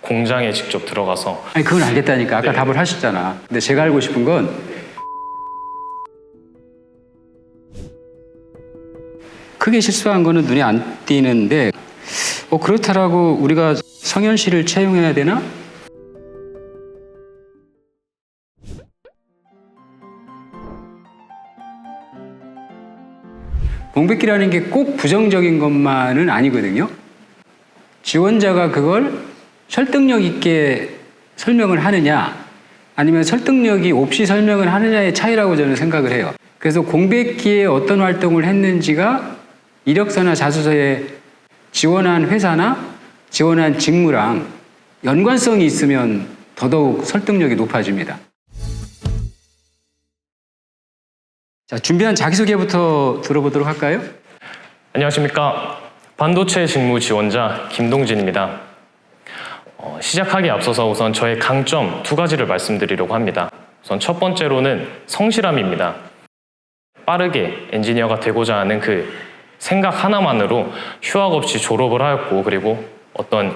공장에 직접 들어가서. 아니 그건 알겠다니까. 아까 네. 답을 하셨잖아. 근데 제가 알고 싶은 건 크게 실수한 거는 눈에 안 띄는데 그렇다라고 우리가 성현 씨를 채용해야 되나? 공백기라는 게 꼭 부정적인 것만은 아니거든요. 지원자가 그걸 설득력 있게 설명을 하느냐 아니면 설득력이 없이 설명을 하느냐의 차이라고 저는 생각을 해요. 그래서 공백기에 어떤 활동을 했는지가 이력서나 자소서에 지원한 회사나 지원한 직무랑 연관성이 있으면 더더욱 설득력이 높아집니다. 자, 준비한 자기소개부터 들어보도록 할까요? 안녕하십니까. 반도체 직무 지원자 김동진입니다. 시작하기에 앞서서 우선 저의 강점 2가지를 말씀드리려고 합니다. 우선 첫 번째로는 성실함입니다. 빠르게 엔지니어가 되고자 하는 그 생각 하나만으로 휴학 없이 졸업을 하였고, 그리고 어떤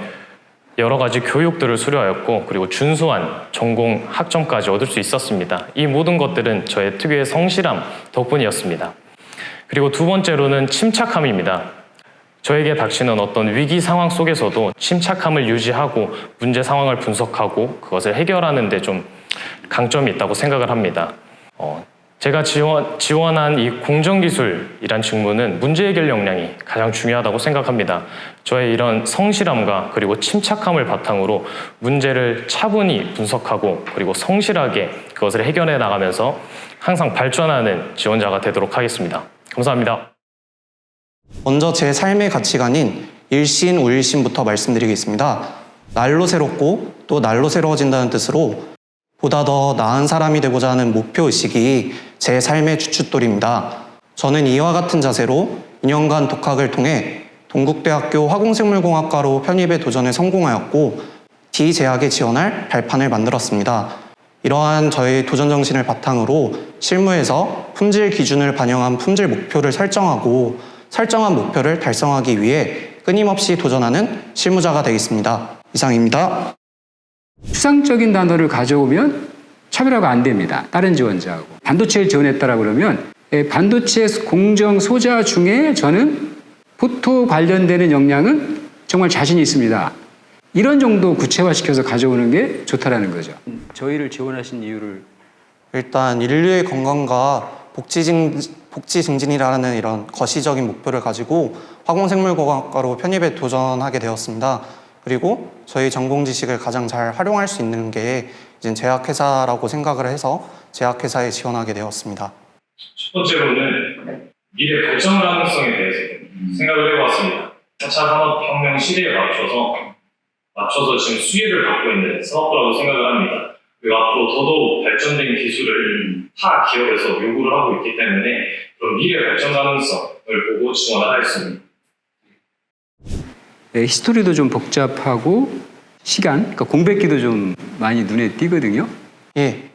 여러 가지 교육들을 수료하였고, 그리고 준수한 전공 학점까지 얻을 수 있었습니다. 이 모든 것들은 저의 특유의 성실함 덕분이었습니다. 그리고 2번째로는 침착함입니다. 저에게 닥치는 어떤 위기 상황 속에서도 침착함을 유지하고 문제 상황을 분석하고 그것을 해결하는 데 좀 강점이 있다고 생각을 합니다. 제가 지원한 이 공정기술이란 직무는 문제 해결 역량이 가장 중요하다고 생각합니다. 저의 이런 성실함과 그리고 침착함을 바탕으로 문제를 차분히 분석하고 그리고 성실하게 그것을 해결해 나가면서 항상 발전하는 지원자가 되도록 하겠습니다. 감사합니다. 먼저 제 삶의 가치관인 일신, 우일신부터 말씀드리겠습니다. 날로 새롭고 또 날로 새로워진다는 뜻으로 보다 더 나은 사람이 되고자 하는 목표의식이 제 삶의 주춧돌입니다. 저는 이와 같은 자세로 2년간 독학을 통해 동국대학교 화공생물공학과로 편입에 도전에 성공하였고 D제약에 지원할 발판을 만들었습니다. 이러한 저의 도전 정신을 바탕으로 실무에서 품질 기준을 반영한 품질 목표를 설정하고 설정한 목표를 달성하기 위해 끊임없이 도전하는 실무자가 되겠습니다. 이상입니다. 추상적인 단어를 가져오면 차별화가 안 됩니다. 다른 지원자하고. 반도체를 지원했다라고 그러면 반도체 공정 소자 중에 저는 포토 관련되는 역량은 정말 자신이 있습니다. 이런 정도 구체화시켜서 가져오는 게 좋다라는 거죠. 저희를 지원하신 이유를 일단 인류의 건강과 복지 증진이라는 이런 거시적인 목표를 가지고 화공생물공학과로 편입에 도전하게 되었습니다. 그리고 저희 전공 지식을 가장 잘 활용할 수 있는 게 이제 제약회사라고 생각을 해서 제약회사에 지원하게 되었습니다. 첫 번째로는 미래 발전 가능성에 대해서 생각을 해보았습니다. 4차 산업혁명 시대에 맞춰서 지금 수혜를 받고 있는 산업부라고 생각을 합니다. 그리고 앞으로 더더욱 발전된 기술을 타 기업에서 요구를 하고 있기 때문에 그런 미래 발전 가능성을 보고 지원을 하였습니다. 히스토리도 좀 복잡하고 시간, 그러니까 공백기도 좀 많이 눈에 띄거든요. 예,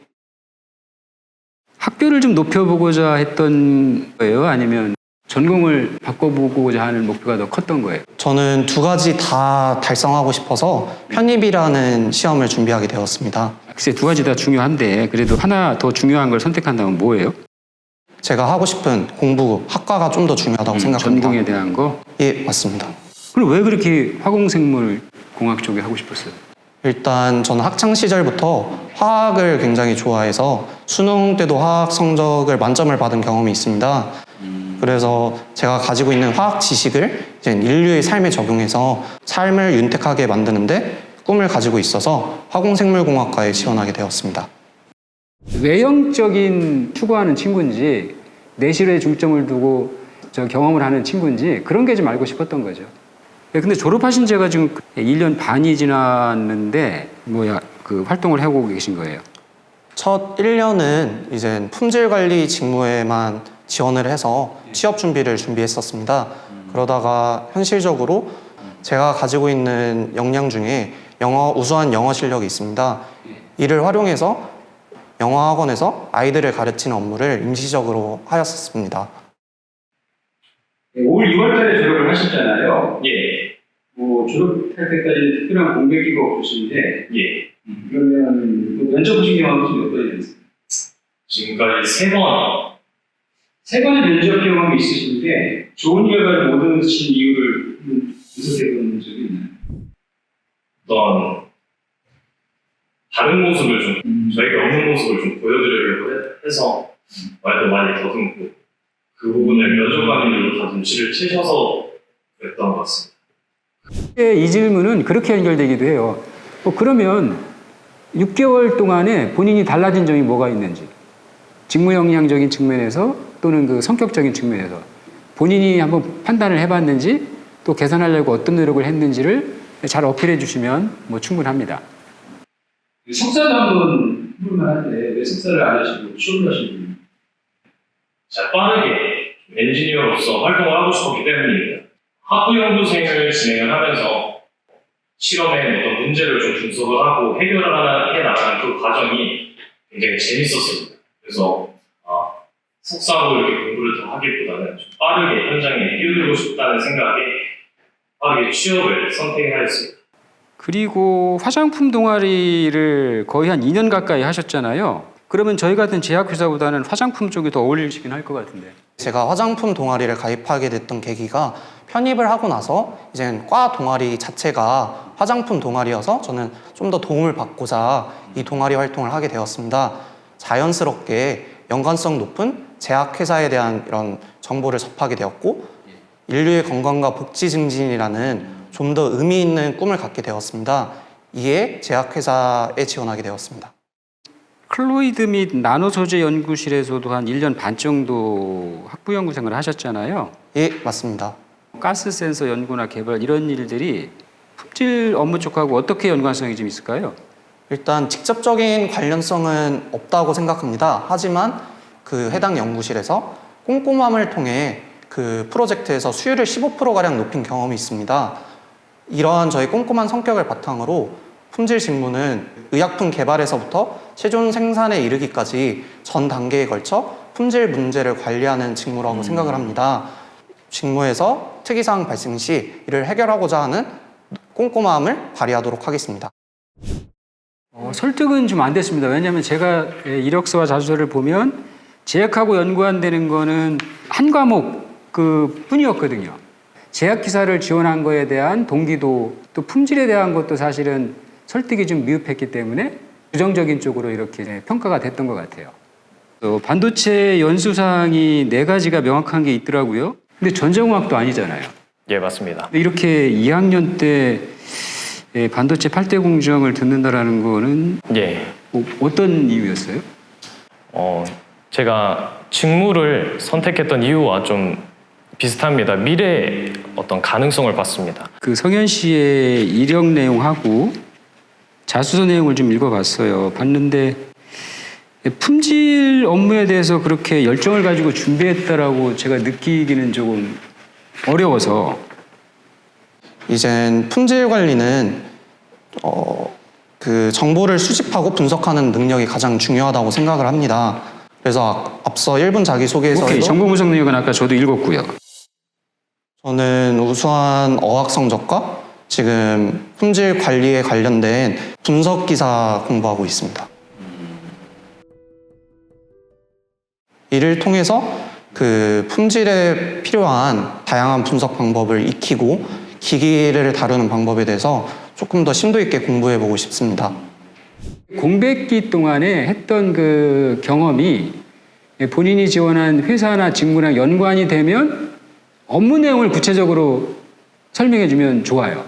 학교를 좀 높여보고자 했던 거예요? 아니면 전공을 바꿔보고자 하는 목표가 더 컸던 거예요? 저는 2가지 다 달성하고 싶어서 편입이라는 시험을 준비하게 되었습니다. 글쎄 2가지 다 중요한데 그래도 하나 더 중요한 걸 선택한다면 뭐예요? 제가 하고 싶은 공부, 학과가 좀 더 중요하다고 생각합니다. 전공에 대한 거? 예, 맞습니다. 그럼 왜 그렇게 화공생물공학 쪽에 하고 싶었어요? 일단 저는 학창시절부터 화학을 굉장히 좋아해서 수능 때도 화학 성적을 만점을 받은 경험이 있습니다. 그래서 제가 가지고 있는 화학 지식을 이제 인류의 삶에 적용해서 삶을 윤택하게 만드는데 꿈을 가지고 있어서 화공생물공학과에 지원하게 되었습니다. 외형적인 추구하는 친구인지 내실에 중점을 두고 경험을 하는 친구인지 그런 게 좀 알고 싶었던 거죠. 근데 졸업하신 지가 지금 1년 반이 지났는데 그 활동을 하고 계신 거예요? 첫 1년은 이제 품질관리 직무에만 지원을 해서 취업 준비를 준비했었습니다. 그러다가 현실적으로 제가 가지고 있는 역량 중에 우수한 영어 실력이 있습니다. 이를 활용해서 영어 학원에서 아이들을 가르치는 업무를 임시적으로 하였었습니다. 올 2월 달에 졸업을 하셨잖아요. 예. 졸업할 때까지 특별한 공백기가 없으신데 예. 그러면 면접 보신 경험이 몇 번이나 지금까지 3번. 세 번의 면접 경험이 있으신데 좋은 결과를 못 얻으신 이유를 분석해 본 적이 있나요? 어떤 다른 모습을 좀 저에게 없는 모습을 좀 보여드리려고 해서 말도 많이 더듬고 그 부분을 면접관님들도 다 눈치를 채셔서 그랬던 것 같습니다. 이 질문은 그렇게 연결되기도 해요. 그러면 6개월 동안에 본인이 달라진 점이 뭐가 있는지, 직무 역량적인 측면에서 또는 그 성격적인 측면에서 본인이 한번 판단을 해봤는지 또 개선하려고 어떤 노력을 했는지를 잘 어필해 주시면 충분합니다. 석사도 한번 해볼만 한데 왜 석사를 안 하시고 취업을 하시는 거예요? 제가 빠르게 엔지니어로서 활동을 하고 싶었기 때문입니다. 학부연구생을 진행을 하면서 실험에 어떤 문제를 좀 분석을 하고 해결을 해나가는 그 과정이 굉장히 재밌었습니다. 그래서 석사로 이렇게 공부를 더 하기보다는 좀 빠르게 현장에 뛰어들고 싶다는 생각에 빠르게 취업을 선택하였습니다. 그리고 화장품 동아리를 거의 한 2년 가까이 하셨잖아요. 그러면 저희 같은 제약회사보다는 화장품 쪽이 더 어울리시긴 할 것 같은데. 제가 화장품 동아리를 가입하게 됐던 계기가 편입을 하고 나서 이제 과 동아리 자체가 화장품 동아리여서 저는 좀 더 도움을 받고자 이 동아리 활동을 하게 되었습니다. 자연스럽게 연관성 높은 제약회사에 대한 이런 정보를 접하게 되었고 인류의 건강과 복지 증진이라는 좀 더 의미 있는 꿈을 갖게 되었습니다. 이에 제약회사에 지원하게 되었습니다. 클로이드 및 나노 소재 연구실에서도 한 1년 반 정도 학부연구생을 하셨잖아요. 예, 맞습니다. 가스 센서 연구나 개발 이런 일들이 품질 업무 쪽하고 어떻게 연관성이 좀 있을까요? 일단 직접적인 관련성은 없다고 생각합니다. 하지만 그 해당 연구실에서 꼼꼼함을 통해 그 프로젝트에서 수율을 15%가량 높인 경험이 있습니다. 이러한 저희 꼼꼼한 성격을 바탕으로 품질 직무는 의약품 개발에서부터 최종 생산에 이르기까지 전 단계에 걸쳐 품질 문제를 관리하는 직무라고 생각을 합니다. 직무에서 특이사항 발생 시 이를 해결하고자 하는 꼼꼼함을 발휘하도록 하겠습니다. 설득은 좀 안 됐습니다. 왜냐하면 제가 이력서와 자소서를 보면 제약하고 연구한다는 거는 한 과목 그 뿐이었거든요. 제약기사를 지원한 거에 대한 동기도 또 품질에 대한 것도 사실은 설득이 좀 미흡했기 때문에 부정적인 쪽으로 이렇게 평가가 됐던 것 같아요. 또 반도체 연수사항이 4가지가 명확한 게 있더라고요. 근데 전자공학도 아니잖아요. 예, 맞습니다. 이렇게 2학년 때 반도체 8대 공정을 듣는다라는 거는 예. 어떤 이유였어요? 제가 직무를 선택했던 이유와 좀 비슷합니다. 미래의 어떤 가능성을 봤습니다. 그 성현 씨의 이력 내용하고 자소서 내용을 좀 읽어봤어요. 봤는데 품질 업무에 대해서 그렇게 열정을 가지고 준비했다라고 제가 느끼기는 조금 어려워서. 이젠 품질 관리는 그 정보를 수집하고 분석하는 능력이 가장 중요하다고 생각을 합니다. 그래서 앞서 1분 자기소개에서도 오케이, 정보 분석 능력은 아까 저도 읽었고요. 저는 우수한 어학 성적과 지금 품질 관리에 관련된 분석 기사 공부하고 있습니다. 이를 통해서 그 품질에 필요한 다양한 분석 방법을 익히고 기기를 다루는 방법에 대해서 조금 더 심도 있게 공부해 보고 싶습니다. 공백기 동안에 했던 그 경험이 본인이 지원한 회사나 직무랑 연관이 되면 업무 내용을 구체적으로 설명해 주면 좋아요.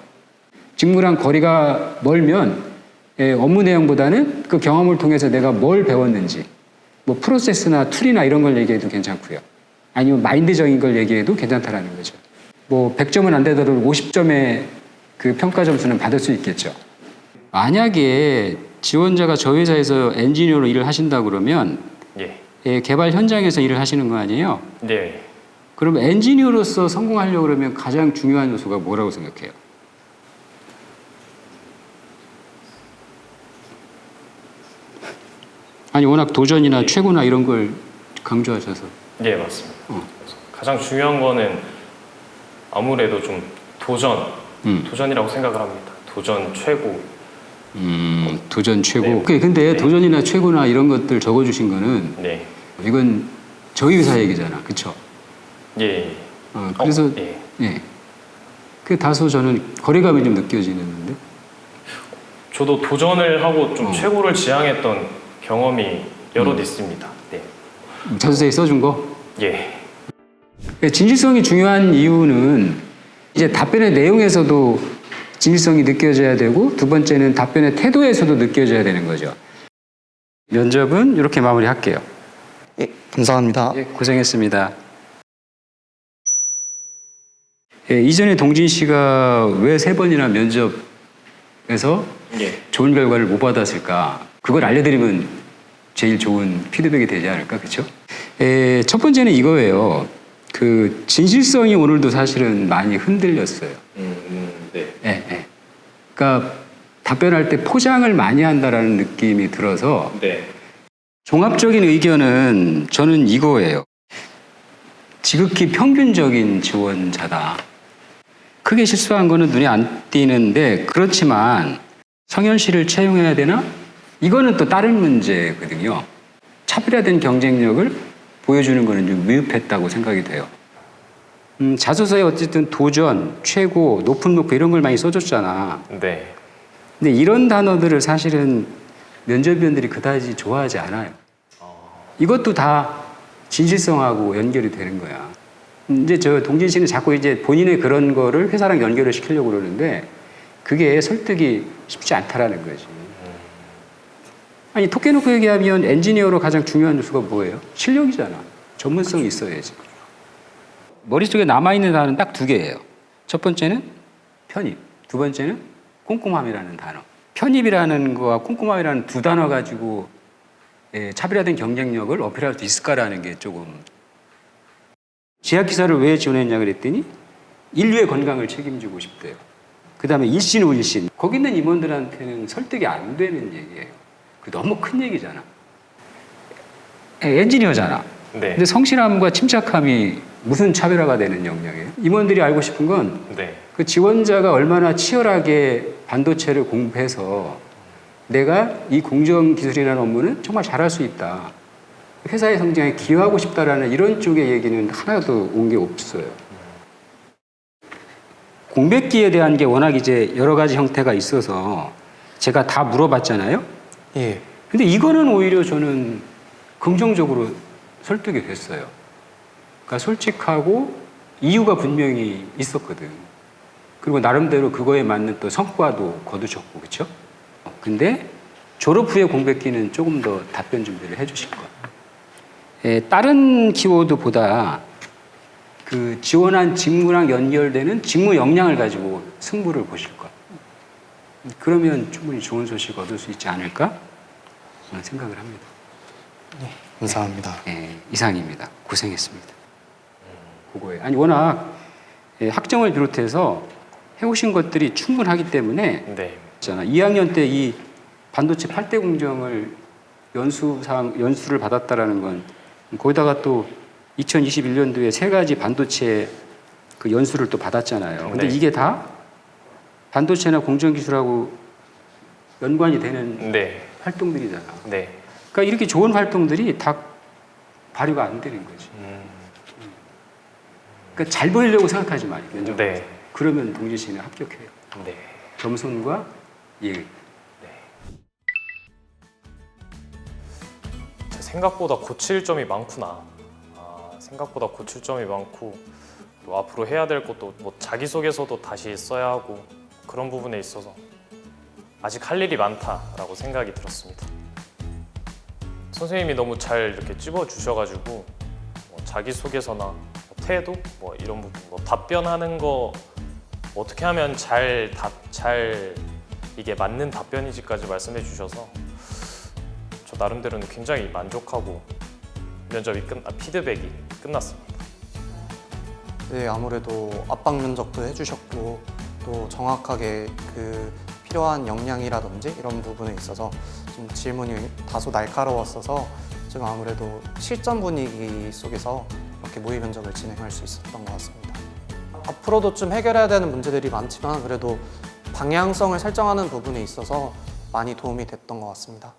직무랑 거리가 멀면 업무 내용보다는 그 경험을 통해서 내가 뭘 배웠는지, 뭐 프로세스나 툴이나 이런 걸 얘기해도 괜찮고요. 아니면 마인드적인 걸 얘기해도 괜찮다라는 거죠. 뭐 100점은 안 되더라도 50점의 그 평가 점수는 받을 수 있겠죠. 만약에 지원자가 저 회사에서 엔지니어로 일을 하신다 그러면 개발 현장에서 일을 하시는 거 아니에요? 네. 그럼 엔지니어로서 성공하려고 그러면 가장 중요한 요소가 뭐라고 생각해요? 아니 워낙 도전이나 최고나 이런 걸 강조하셔서. 네, 맞습니다. 가장 중요한 거는 아무래도 좀 도전, 도전이라고 생각을 합니다. 도전 최고. 도전 최고. 네. 오케이, 근데 도전이나 최고나 이런 것들 적어주신 거는 네. 이건 저희 회사 얘기잖아, 그렇죠? 예. 그래서 예. 예, 그 다소 저는 거리감이 좀 느껴지는데. 저도 도전을 하고 좀 최고를 지향했던 경험이 여럿 있습니다. 네. 자소서에 써준 거. 예. 진실성이 중요한 이유는 이제 답변의 내용에서도 진실성이 느껴져야 되고, 두 번째는 답변의 태도에서도 느껴져야 되는 거죠. 면접은 이렇게 마무리할게요. 예, 감사합니다. 예, 고생했습니다. 예, 이전에 동진 씨가 왜 3번이나 면접에서 예. 좋은 결과를 못 받았을까? 그걸 알려드리면 제일 좋은 피드백이 되지 않을까, 그렇죠? 첫 번째는 이거예요. 그 진실성이 오늘도 사실은 많이 흔들렸어요. 네. 예, 예. 그러니까 답변할 때 포장을 많이 한다라는 느낌이 들어서 네. 종합적인 의견은 저는 이거예요. 지극히 평균적인 지원자다. 크게 실수한 거는 눈에 안 띄는데, 그렇지만 성현 씨를 채용해야 되나? 이거는 또 다른 문제거든요. 차별화된 경쟁력을 보여주는 거는 좀 미흡했다고 생각이 돼요. 자소서에 어쨌든 도전, 최고, 높은 목표 이런 걸 많이 써줬잖아. 네. 근데 이런 단어들을 사실은 면접위원들이 그다지 좋아하지 않아요. 이것도 다 진실성하고 연결이 되는 거야. 이제 저 동진 씨는 자꾸 이제 본인의 그런 거를 회사랑 연결을 시키려고 그러는데 그게 설득이 쉽지 않다라는 거지. 아니, 톡 깨놓고 얘기하면 엔지니어로 가장 중요한 요소가 뭐예요? 실력이잖아. 전문성이 있어야지. 머릿속에 남아있는 단어는 딱 2개예요. 첫 번째는 편입, 두 번째는 꼼꼼함이라는 단어. 편입이라는 거와 꼼꼼함이라는 2 단어 가지고 차별화된 경쟁력을 어필할 수 있을까라는 게 조금. 제약기사를 왜 지원했냐 그랬더니 인류의 건강을 책임지고 싶대요. 그 다음에 일신우일신. 거기 있는 임원들한테는 설득이 안 되는 얘기예요. 그 너무 큰 얘기잖아. 엔지니어잖아. 네. 근데 성실함과 침착함이 무슨 차별화가 되는 역량이에요? 임원들이 알고 싶은 건 네. 그 지원자가 얼마나 치열하게 반도체를 공부해서 내가 이 공정기술이라는 업무는 정말 잘할 수 있다. 회사의 성장에 기여하고 싶다라는 이런 쪽의 얘기는 하나도 온 게 없어요. 공백기에 대한 게 워낙 이제 여러 가지 형태가 있어서 제가 다 물어봤잖아요. 예, 근데 이거는 오히려 저는 긍정적으로 설득이 됐어요. 그러니까 솔직하고 이유가 분명히 있었거든. 그리고 나름대로 그거에 맞는 또 성과도 거두셨고, 그렇죠? 근데 졸업 후에 공백기는 조금 더 답변 준비를 해주실 거예요. 다른 키워드보다 그 지원한 직무랑 연결되는 직무 역량을 가지고 승부를 보실 거예요. 그러면 충분히 좋은 소식 얻을 수 있지 않을까 생각을 합니다. 네, 감사합니다. 이상입니다. 고생했습니다. 그거에 아니 워낙 학점을 비롯해서 해오신 것들이 충분하기 때문에 네. 있잖아. 2학년 때 이 반도체 8대 공정을 연수를 받았다라는 건 거기다가 또 2021년도에 3가지 반도체 그 연수를 또 받았잖아요. 근데 네. 이게 다 반도체나 공정기술하고 연관이 되는 네. 활동들이잖아. 네. 그러니까 이렇게 좋은 활동들이 다 발휘가 안 되는 거지. 그러니까 잘 보이려고 생각하지 말고 면접. 네. 그러면 동진 씨는 합격해요. 네. 겸손과 예의. 생각보다 고칠 점이 많구나. 생각보다 고칠 점이 많고 또 앞으로 해야 될 것도 뭐 자기소개서도 다시 써야 하고 그런 부분에 있어서 아직 할 일이 많다라고 생각이 들었습니다. 선생님이 너무 잘 이렇게 찝어주셔가지고 뭐 자기소개서나 뭐 태도 뭐 이런 부분 뭐 답변하는 거 어떻게 하면 잘 이게 맞는 답변인지까지 말씀해 주셔서 저 나름대로는 굉장히 만족하고 피드백이 끝났습니다. 네, 아무래도 압박 면접도 해주셨고 또 정확하게 그 필요한 역량이라든지 이런 부분에 있어서 좀 질문이 다소 날카로웠어서 좀 아무래도 실전 분위기 속에서 이렇게 모의 면접을 진행할 수 있었던 것 같습니다. 앞으로도 좀 해결해야 되는 문제들이 많지만 그래도 방향성을 설정하는 부분에 있어서 많이 도움이 됐던 것 같습니다.